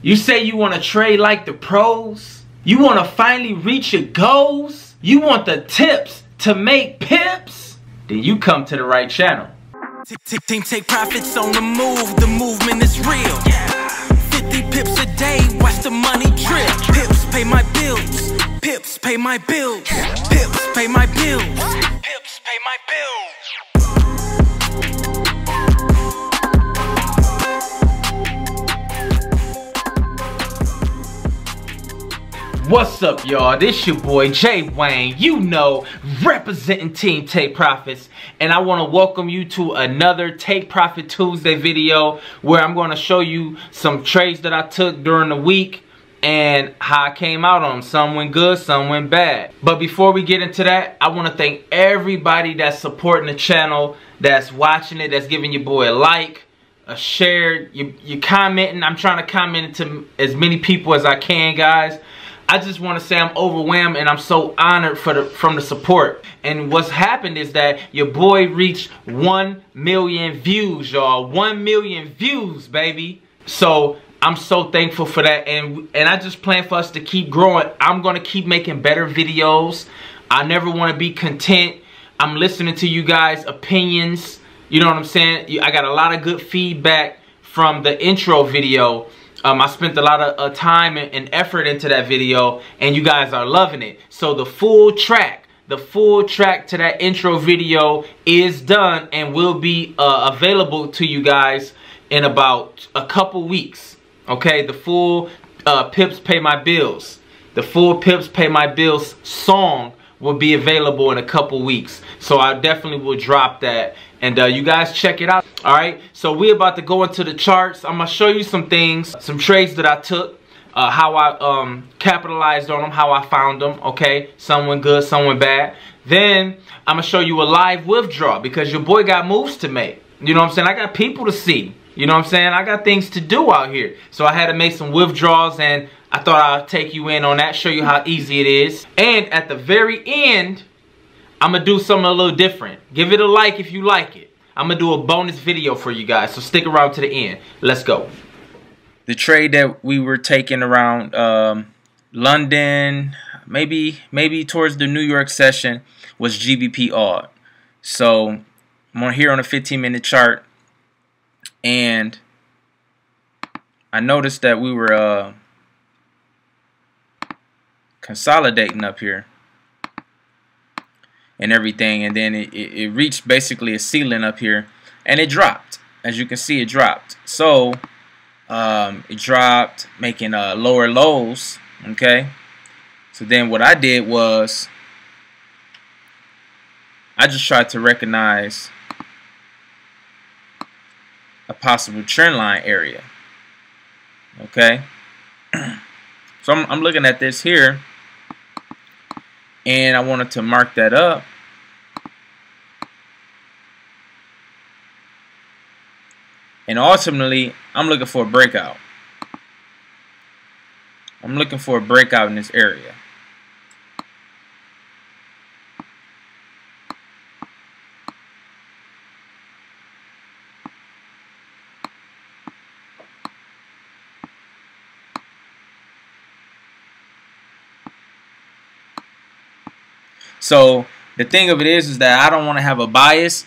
You say you want to trade like the pros? You want to finally reach your goals? You want the tips to make pips? Then you come to the right channel. Team take profits on the move. The movement is real. 50 pips a day, watch the money drip. Pips pay my bills. Pips pay my bills. Pips pay my bills. Pips pay my bills. What's up, y'all? This your boy Jay Wayne, you know, representing Team Take Profits, and I want to welcome you to another Take Profit Tuesday video where I'm going to show you some trades that I took during the week and how I came out on them. Some went good, some went bad. But before we get into that, I want to thank everybody that's supporting the channel, that's watching it, that's giving your boy a like, a share, you commenting. I'm trying to comment to as many people as I can, guys. I just want to say I'm overwhelmed and I'm so honored from the support. And what's happened is that your boy reached 1 million views, y'all. 1 million views, baby. So I'm so thankful for that. And I just plan for us to keep growing. I'm going to keep making better videos. I never want to be content. I'm listening to you guys' opinions. You know what I'm saying? I got a lot of good feedback from the intro video. I spent a lot of time and effort into that video, and you guys are loving it. So the full track to that intro video is done and will be available to you guys in about a couple weeks. Okay, the full Pips Pay My Bills. The full Pips Pay My Bills song will be available in a couple weeks. So I definitely will drop that. And you guys check it out. Alright, so we're about to go into the charts. I'm going to show you some things, some trades that I took, how I capitalized on them, how I found them, okay? Some went good, some went bad. Then I'm going to show you a live withdrawal because your boy got moves to make. You know what I'm saying? I got people to see. You know what I'm saying? I got things to do out here. So I had to make some withdrawals, and I thought I'd take you in on that, show you how easy it is. And at the very end, I'm going to do something a little different. Give it a like if you like it. I'm going to do a bonus video for you guys, so stick around to the end. Let's go. The trade that we were taking around London, maybe towards the New York session, was GBPAUD. So I'm on here on a 15-minute chart, and I noticed that we were consolidating up here and everything, and then it reached basically a ceiling up here, and it dropped. As you can see, it dropped. So it dropped, making lower lows. Okay, so then what I did was I just tried to recognize a possible trend line area. Okay, so I'm looking at this here, and I wanted to mark that up. And ultimately, I'm looking for a breakout. I'm looking for a breakout in this area. So the thing of it is that I don't want to have a bias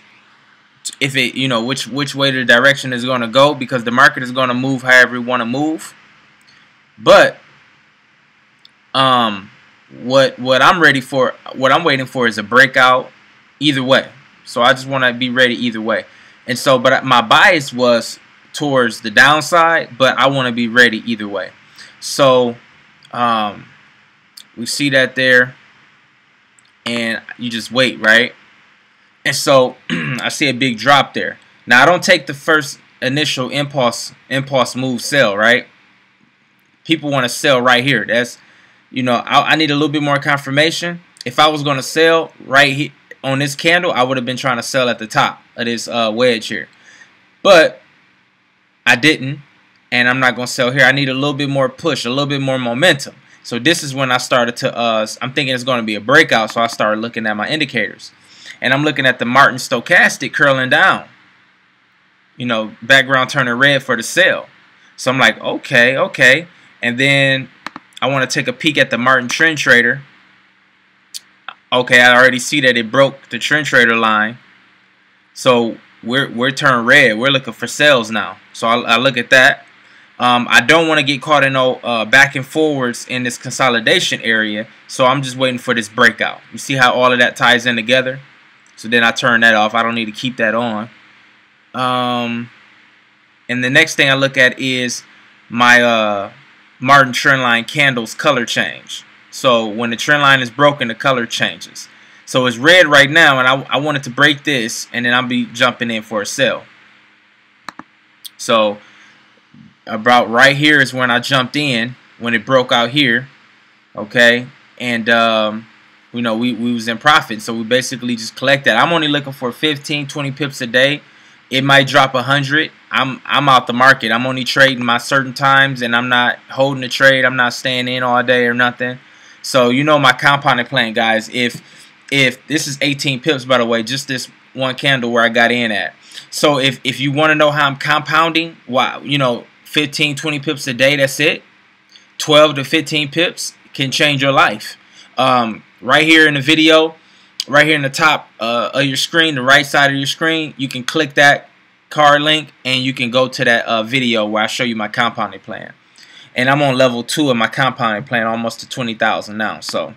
if it, you know, which way the direction is going to go, because the market is going to move however we want to move. But what I'm ready for, what I'm waiting for is a breakout either way. So I just want to be ready either way. And so, but my bias was towards the downside, but I want to be ready either way. So we see that there, and you just wait, right? And so I see a big drop there. Now I don't take the first initial impulse move sell, right? People want to sell right here. That's, you know, I need a little bit more confirmation. If I was going to sell right here on this candle, I would have been trying to sell at the top of this wedge here. But I didn't, and I'm not going to sell here. I need a little bit more push, a little bit more momentum. So this is when I started to, I'm thinking it's going to be a breakout, so I started looking at my indicators. And I'm looking at the Martin stochastic curling down. You know, background turning red for the sell. So I'm like, okay. And then I want to take a peek at the Martin Trend Trader. Okay, I already see that it broke the Trend Trader line. So we're turned red. We're looking for sales now. So I look at that. I don't want to get caught in no back and forwards in this consolidation area. So I'm just waiting for this breakout. You see how all of that ties in together? So then I turn that off. I don't need to keep that on. And the next thing I look at is my Martin trend line candles color change. So when the trend line is broken, the color changes. So it's red right now, and I wanted to break this, and then I'll be jumping in for a sell. So about right here is when I jumped in, when it broke out here. Okay, and you know, we was in profit, so we basically just collect that. I'm only looking for 15, 20 pips a day. It might drop 100. I'm out the market. I'm only trading my certain times, and I'm not holding the trade. I'm not staying in all day or nothing. So you know my compounding plan, guys. If this is 18 pips, by the way, just this one candle where I got in at. So if you want to know how I'm compounding, why, you know, 15, 20 pips a day, that's it. 12 to 15 pips can change your life. Right here in the video, right here in the top of your screen, the right side of your screen, you can click that card link and you can go to that video where I show you my compounding plan. And I'm on level 2 of my compounding plan, almost to 20,000 now. So,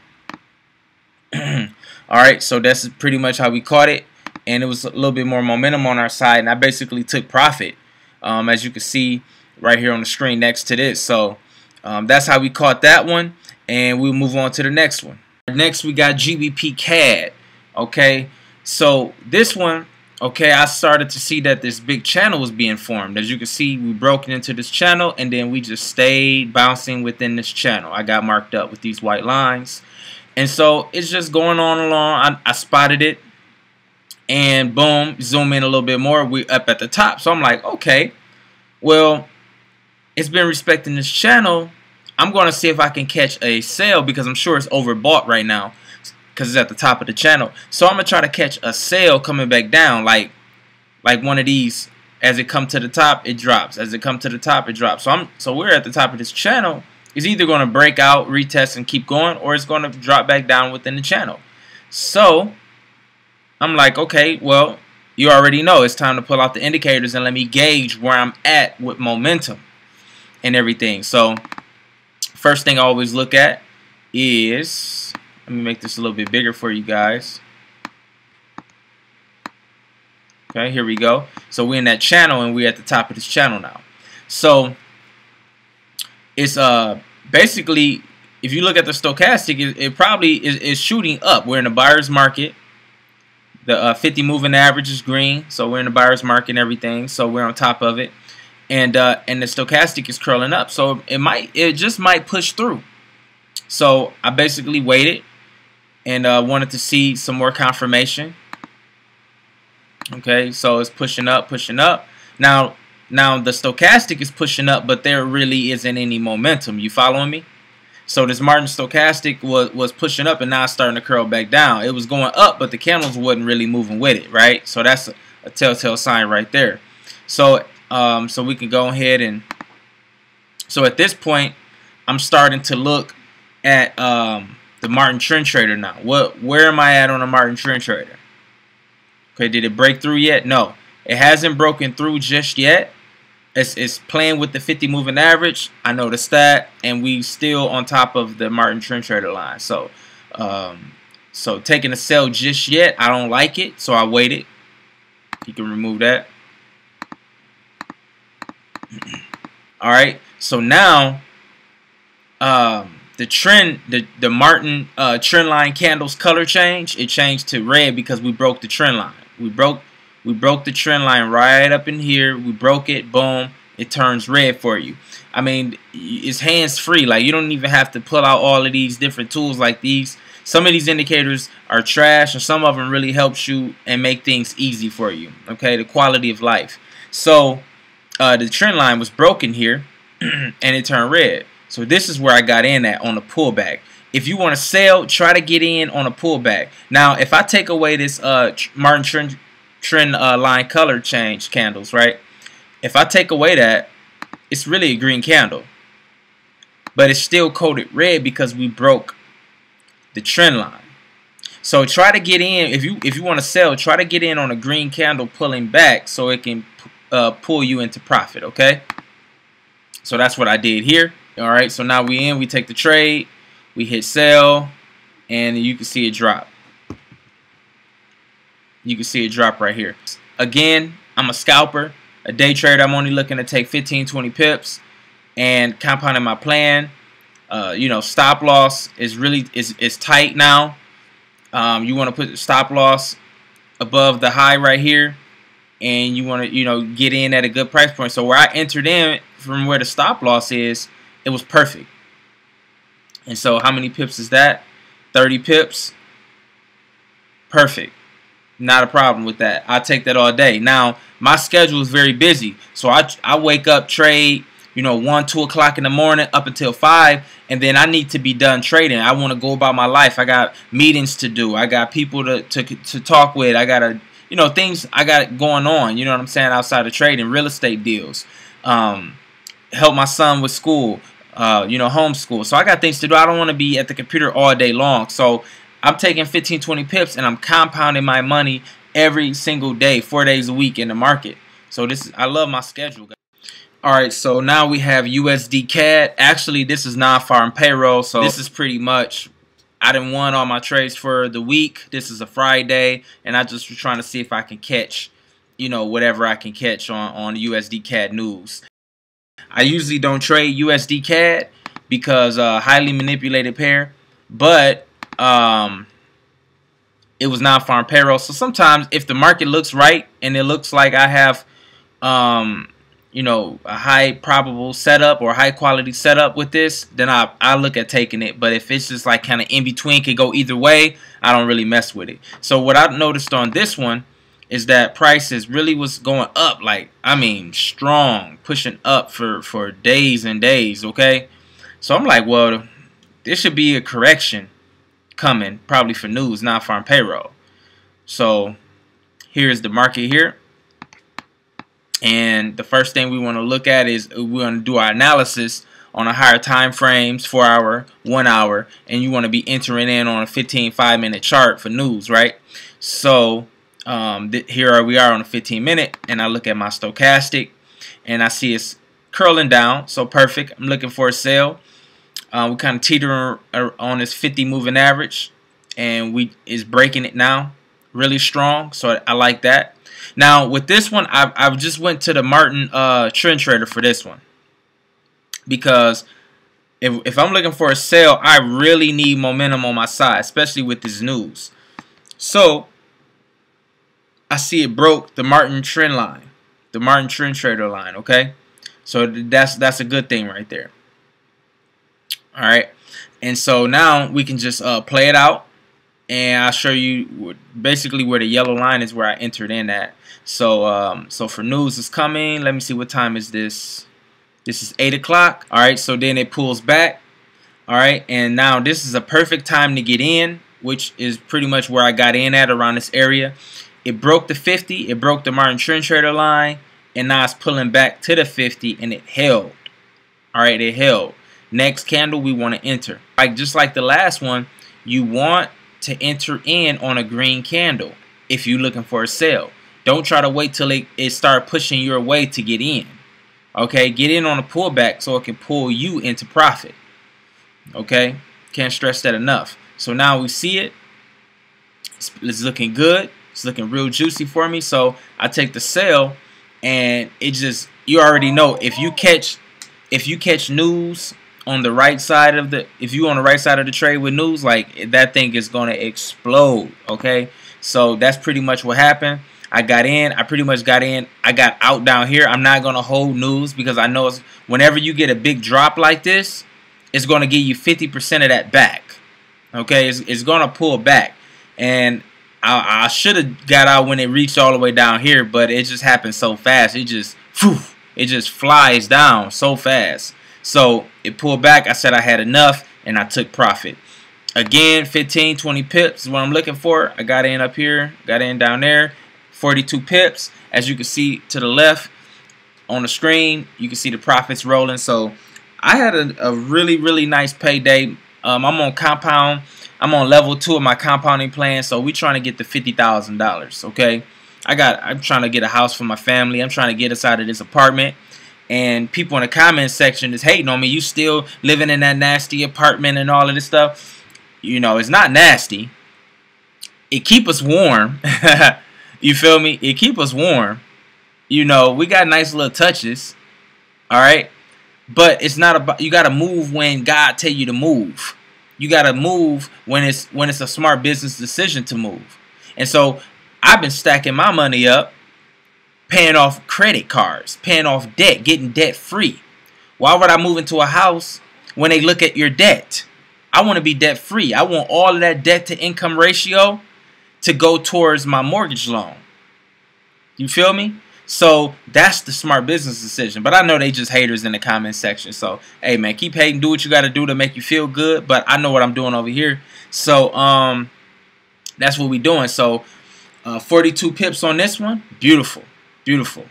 alright, so that's pretty much how we caught it. And it was a little bit more momentum on our side, and I basically took profit, as you can see right here on the screen next to this. So that's how we caught that one, and we'll move on to the next one. Next we got GBPCAD. Okay, so this one, okay, I started to see that this big channel was being formed. As you can see, we broke into this channel, and then we just stayed bouncing within this channel. I got marked up with these white lines, and so it's just going on along. I spotted it, and boom, zoom in a little bit more, we up at the top. So I'm like, okay, well, it's been respecting this channel. I'm going to see if I can catch a sale, because I'm sure it's overbought right now because it's at the top of the channel. So I'm going to try to catch a sale coming back down, like one of these. As it comes to the top, it drops. As it comes to the top, it drops. So we're at the top of this channel. It's either going to break out, retest, and keep going, or it's going to drop back down within the channel. So I'm like, okay, well, you already know it's time to pull out the indicators and let me gauge where I'm at with momentum and everything. So first thing I always look at is, let me make this a little bit bigger for you guys. Okay, here we go. So we're in that channel, and we're at the top of this channel now. So it's basically, if you look at the stochastic, it probably is shooting up. We're in a buyer's market. The 50 moving average is green, so we're in the buyer's market and everything. So we're on top of it, and the stochastic is curling up. So it just might push through. So I basically waited and wanted to see some more confirmation. Okay, so it's pushing up, pushing up. Now the stochastic is pushing up, but there really isn't any momentum. You following me? So this Martin stochastic was pushing up, and now it's starting to curl back down. It was going up, but the candles wasn't really moving with it, right? So that's a telltale sign right there. So so we can go ahead and, so at this point, I'm starting to look at the Martin Trend Trader now. Where am I at on the Martin Trend Trader? Okay, did it break through yet? No, it hasn't broken through just yet. It's playing with the 50 moving average. I noticed that, and we still on top of the Martin Trend Trader line. So so taking a sell just yet, I don't like it, so I waited. You can remove that. All right, so now the Martin trend line candles color change. It changed to red because we broke the trend line. We broke the trend line right up in here. We broke it. Boom. It turns red for you. I mean, it's hands free. Like, you don't even have to pull out all of these different tools like these. Some of these indicators are trash, and some of them really helps you and make things easy for you. Okay, the quality of life. So the trend line was broken here, and it turned red. So this is where I got in at on the pullback. If you want to sell, try to get in on a pullback. Now, if I take away this Martin trend line color change candles, right? If I take away that, it's really a green candle, but it's still coded red because we broke the trend line. So try to get in, if you want to sell, try to get in on a green candle pulling back so it can pull you into profit, okay? So that's what I did here. All right, so now we in, we take the trade, we hit sell, and you can see it drop. You can see it drop right here. Again, I'm a scalper, a day trader. I'm only looking to take 15, 20 pips and compounding my plan. You know, stop loss is really is tight now. You want to put the stop loss above the high right here, and you want to, you know, get in at a good price point. So where I entered in from where the stop loss is, it was perfect. And so how many pips is that? 30 pips. Perfect. Not a problem with that. I'll take that all day. Now, my schedule is very busy. So I wake up, trade, you know, 1, 2 o'clock in the morning up until 5, and then I need to be done trading. I want to go about my life. I got meetings to do. I got people to talk with. I got to, you know, things I got going on, you know what I'm saying, outside of trading, real estate deals, help my son with school, you know, homeschool. So I got things to do. I don't want to be at the computer all day long. So I'm taking 15, 20 pips, and I'm compounding my money every single day, 4 days a week in the market. So I love my schedule, guys. Alright, so now we have USDCAD. Actually, this is non-farm payroll, so this is pretty much, I done won all my trades for the week. This is a Friday, and I just was trying to see if I can catch, you know, whatever I can catch on USDCAD news. I usually don't trade USDCAD because highly manipulated pair, but it was non-farm payroll. So sometimes if the market looks right and it looks like I have you know, a high probable setup or high quality setup with this, then I look at taking it. But if it's just like kind of in between, could go either way, I don't really mess with it. So what I noticed on this one is that prices really was going up, like, I mean, strong, pushing up for days and days, okay? So I'm like, well, there should be a correction coming, probably for news, not farm payroll. So here's the market here. And the first thing we want to look at is we want to do our analysis on a higher time frames, 4 hour, 1 hour, and you want to be entering in on a 15 5-minute chart for news, right? So here we are on a 15-minute, and I look at my stochastic, and I see it's curling down, so perfect. I'm looking for a sale. We kind of teetering on this 50 moving average, and is breaking it now, really strong. So I like that. Now with this one, I just went to the Martin trend trader for this one, because if I'm looking for a sale, I really need momentum on my side, especially with this news. So I see it broke the Martin trend line, the Martin trend trader line. Okay, so that's a good thing right there. All right, and so now we can just play it out, and I'll show you basically where the yellow line is, where I entered in at. So so for news is coming. Let me see, what time is this? This is 8 o'clock. All right, so then it pulls back. All right, and now this is a perfect time to get in, which is pretty much where I got in at, around this area. It broke the 50. It broke the Martin trend trader line, and now it's pulling back to the 50, and it held. All right, it held. Next candle, we want to enter. Just like the last one, you want to enter in on a green candle if you're looking for a sale. Don't try to wait till it start pushing your way to get in. Okay, get in on a pullback so it can pull you into profit. Okay, can't stress that enough. So now we see it. It's looking good. It's looking real juicy for me. So I take the sale, and it just, you already know, if you catch news on the right side of the, if you on the right side of the trade with news, like, that thing is gonna explode. Okay, so that's pretty much what happened. I got in. I pretty much got in. I got out down here. I'm not gonna hold news because I know whenever you get a big drop like this, it's gonna give you 50% of that back. Okay, it's gonna pull back, and I should have got out when it reached all the way down here, but it just happened so fast. It just flies down so fast. So it pulled back. I said I had enough, and I took profit. Again, 15, 20 pips is what I'm looking for. I got in up here, got in down there, 42 pips. As you can see to the left, on the screen, you can see the profits rolling. So I had a really nice payday. I'm on compound. I'm on level 2 of my compounding plan. So we trying to get to $50,000. Okay, I'm trying to get a house for my family. I'm trying to get us out of this apartment. And people in the comment section is hating on me. You still living in that nasty apartment and all of this stuff. You know, it's not nasty. It keep us warm. You feel me? It keep us warm. You know, we got nice little touches. All right. But it's not about, you got to move when God tell you to move. You got to move when it's a smart business decision to move. And so I've been stacking my money up, paying off credit cards, paying off debt, getting debt free. Why would I move into a house when they look at your debt? I want to be debt free. I want all of that debt to income ratio to go towards my mortgage loan. You feel me? So that's the smart business decision. But I know they just haters in the comment section. So, hey, man, keep hating. Do what you got to do to make you feel good. But I know what I'm doing over here. So that's what we doing. So 42 pips on this one. Beautiful. Beautiful.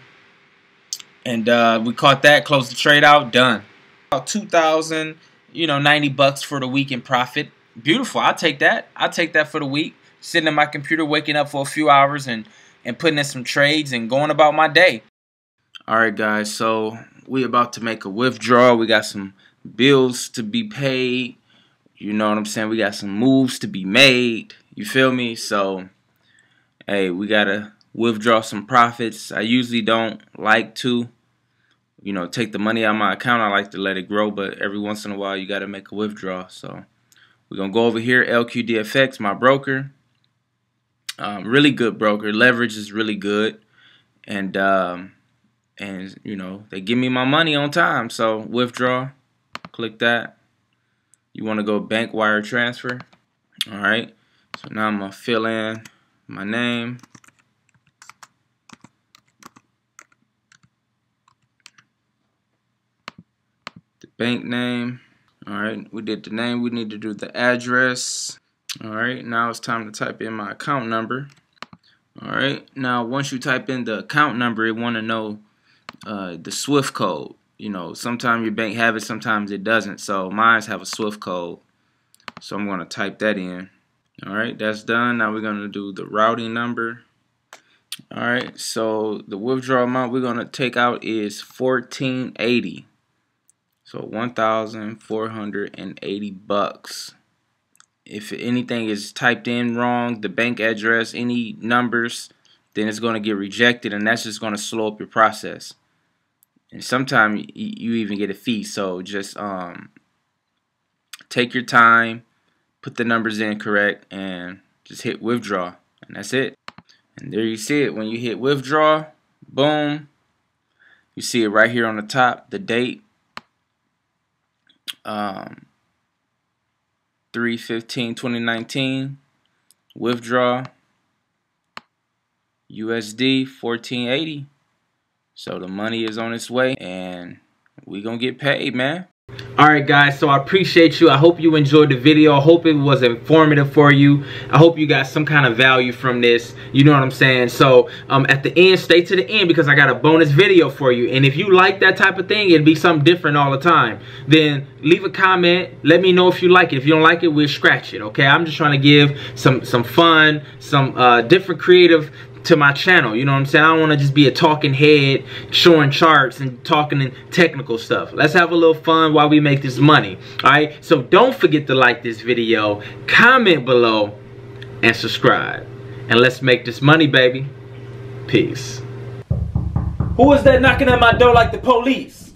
And we caught that. Closed the trade out. Done. About 2,000, you know, 90 bucks for the week in profit. Beautiful. I'll take that. I'll take that for the week. Sitting in my computer, waking up for a few hours and putting in some trades and going about my day. Alright guys, so we about to make a withdrawal. We got some bills to be paid. You know what I'm saying? We got some moves to be made. You feel me? So, hey, we gotta withdraw some profits. I usually don't like to, you know, take the money out of my account. I like to let it grow, but every once in a while you gotta make a withdrawal. So we're gonna go over here, LQDFX, my broker. Really good broker. Leverage is really good, and you know, they give me my money on time. So withdraw, click that. You want to go bank wire transfer. All right. So now I'm gonna fill in my name, the bank name. All right. We did the name. We need to do the address. Alright, now it's time to type in my account number. Alright, now once you type in the account number, it want to know the SWIFT code. You know, sometimes your bank have it, sometimes it doesn't. So mine have a SWIFT code. So I'm going to type that in. Alright, that's done. Now we're going to do the routing number. Alright, so the withdrawal amount we're going to take out is $1,480. So 1,480 bucks. If anything is typed in wrong, the bank address, any numbers, then it's going to get rejected, and that's just going to slow up your process. And sometimes you even get a fee. So just take your time, put the numbers in correct, and just hit withdraw, and that's it. And there you see it. When you hit withdraw, boom, you see it right here on the top, the date. 3/15/2019, withdraw, USD 1480. So the money is on its way, and we gonna get paid, man. Alright guys, so I appreciate you. I hope you enjoyed the video. I hope it was informative for you. I hope you got some kind of value from this. You know what I'm saying? So at the end, stay to the end, because I got a bonus video for you. And if you like that type of thing, it'd be something different all the time, then leave a comment. Let me know if you like it. If you don't like it, we'll scratch it. Okay, I'm just trying to give some fun, some different creative to my channel. You know what I'm saying? I don't want to just be a talking head showing charts and talking in technical stuff. Let's have a little fun while we make this money. Alright, so don't forget to like this video, comment below, and subscribe, and let's make this money, baby. Peace. Who is that knocking at my door like the police?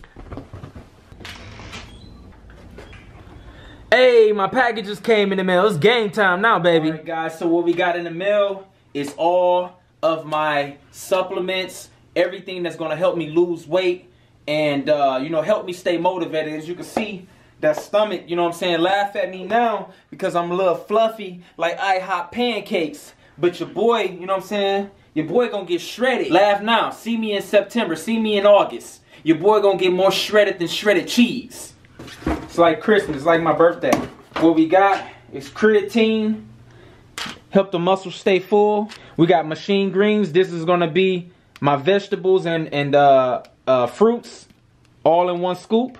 Hey, my packages came in the mail. It's game time now, baby. Alright guys, so what we got in the mail is all of my supplements, everything that's going to help me lose weight and you know, help me stay motivated. As you can see, that stomach, you know what I'm saying, laugh at me now because I'm a little fluffy like IHOP pancakes, but your boy, you know what I'm saying, your boy gonna get shredded. Laugh now, see me in September, see me in August. Your boy gonna get more shredded than shredded cheese. It's like Christmas, it's like my birthday. What we got is creatine, help the muscles stay full. We got machine greens. This is gonna be my vegetables and fruits all in one scoop.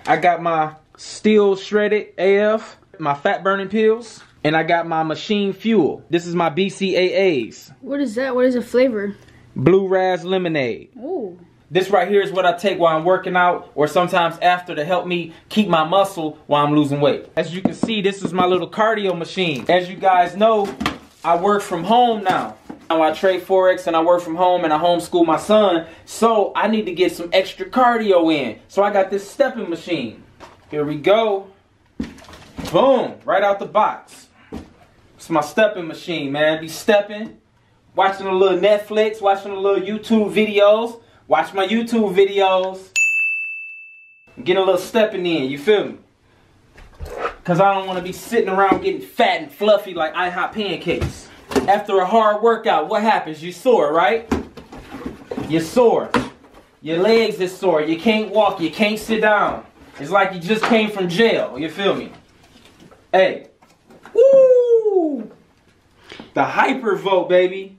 I got my steel shredded AF, my fat burning pills, and I got my machine fuel. This is my BCAAs. What is that? What is the flavor? Blue Raz Lemonade. Ooh. This right here is what I take while I'm working out or sometimes after to help me keep my muscle while I'm losing weight. As you can see, this is my little cardio machine. As you guys know, I work from home now. Now I trade Forex and I work from home and I homeschool my son. So I need to get some extra cardio in. So I got this stepping machine. Here we go. Boom, right out the box. It's my stepping machine, man. Be stepping, watching a little Netflix, watching a little YouTube videos. Watch my YouTube videos. Get a little stepping in, you feel me? Because I don't want to be sitting around getting fat and fluffy like IHOP pancakes. After a hard workout, what happens? You sore, right? You're sore. Your legs is sore. You can't walk. You can't sit down. It's like you just came from jail. You feel me? Hey. Woo! The hyper vote, baby.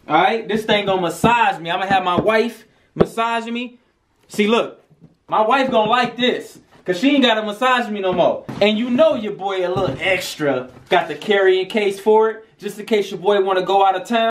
Alright, this thing gonna massage me. I'm gonna have my wife massaging me. See, look, my wife gonna like this, cause she ain't gotta massage me no more. And you know your boy a little extra got the carrying case for it, just in case your boy wanna go out of town.